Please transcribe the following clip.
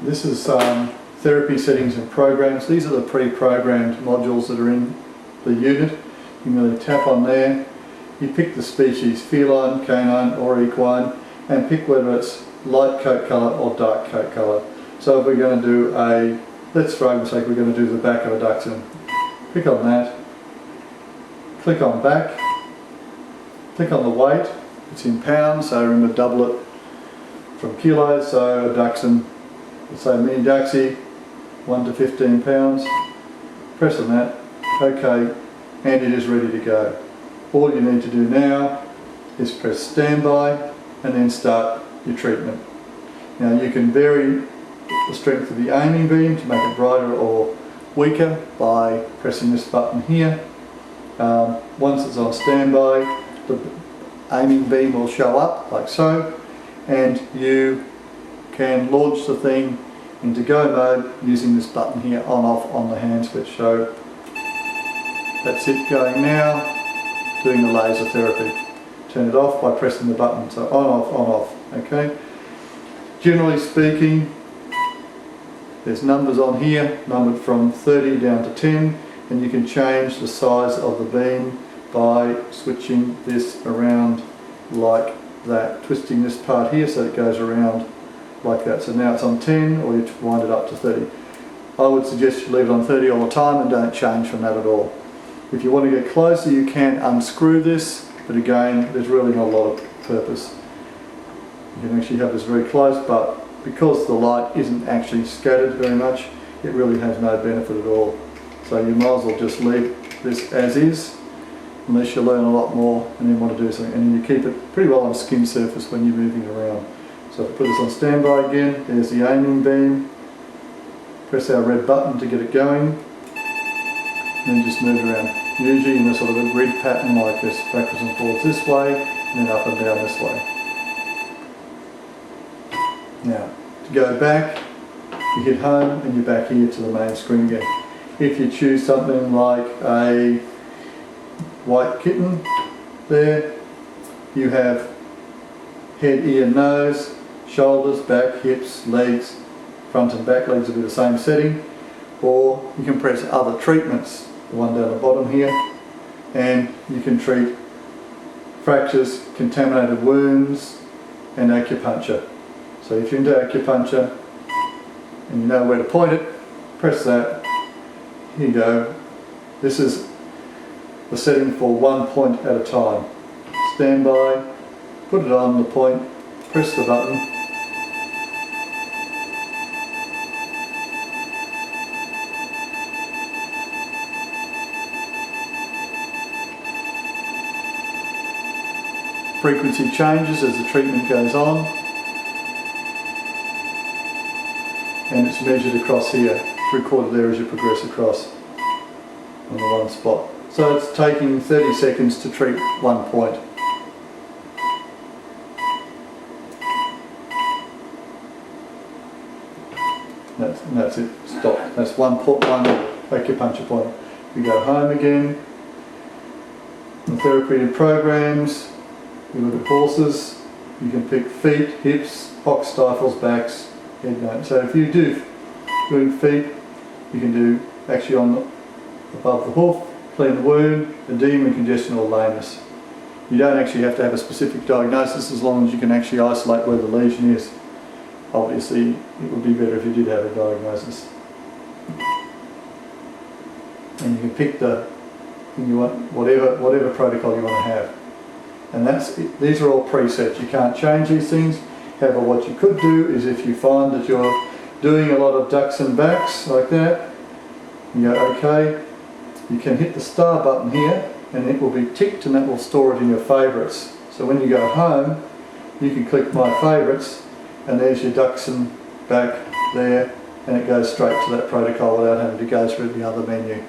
This is therapy settings and programs. These are the pre-programmed modules that are in the unit. You can really tap on there. You pick the species, feline, canine or equine, and pick whether it's light coat colour or dark coat colour. So if we're going to do let's for argument's sake, we're going to do the back of a dachshund. Click on that, click on back, click on the weight. It's in pounds, so remember double it from kilos. So a dachshund, let's say mini dachshund, 1 to 15 pounds. Press on that, OK, and it is ready to go. All you need to do now is press standby and then start your treatment. Now you can vary the strength of the aiming beam to make it brighter or weaker by pressing this button here. Once it's on standby, the aiming beam will show up like so, and you can launch the thing into go mode using this button here, on off on the hand switch. So that's it going now, doing the laser therapy. Turn it off by pressing the button, so on off, okay? Generally speaking, there's numbers on here, numbered from 30 down to 10, and you can change the size of the beam by switching this around like that, twisting this part here so it goes around like that. So now it's on 10, or you wind it up to 30. I would suggest you leave it on 30 all the time and don't change from that at all. If you want to get closer, you can unscrew this, but again, there's really not a lot of purpose. You can actually have this very close, but because the light isn't actually scattered very much, it really has no benefit at all. So you might as well just leave this as is, unless you learn a lot more and then want to do something. And then you keep it pretty well on skin surface when you're moving around. So if I put this on standby again, there's the aiming beam. Press our red button to get it going, and then just move it around. Usually in a sort of a grid pattern like this, backwards and forwards this way, and then up and down this way. Now, to go back, you hit home and you're back here to the main screen again. If you choose something like a white kitten there, you have head, ear, nose, shoulders, back, hips, legs, front and back legs will be the same setting, or you can press other treatments, the one down the bottom here, and you can treat fractures, contaminated wounds and acupuncture. So if you're into acupuncture and you know where to point it, press that. Here you go. This is the setting for one point at a time. Stand by, put it on the point, press the button. Frequency changes as the treatment goes on, and it's measured across here, recorded there as you progress across on the one spot. So it's taking 30 seconds to treat one point. That's it, stop. That's one acupuncture point. We go home again. The therapeutic programs, we look at horses. You can pick feet, hips, hocks, stifles, backs, head, nose. So if you do doing feet, you can do actually on above the hoof, clean the wound, edema, congestion or lameness. You don't actually have to have a specific diagnosis as long as you can actually isolate where the lesion is. Obviously it would be better if you did have a diagnosis. And you can pick the thing you want, whatever protocol you want to have. And that's it. These are all presets. You can't change these things. However, what you could do is if you find that you're doing a lot of ducks and backs like that, you go OK, you can hit the star button here and it will be ticked and that will store it in your favourites. So when you go home, you can click my favourites and there's your ducks and back there, and it goes straight to that protocol without having to go through the other menu.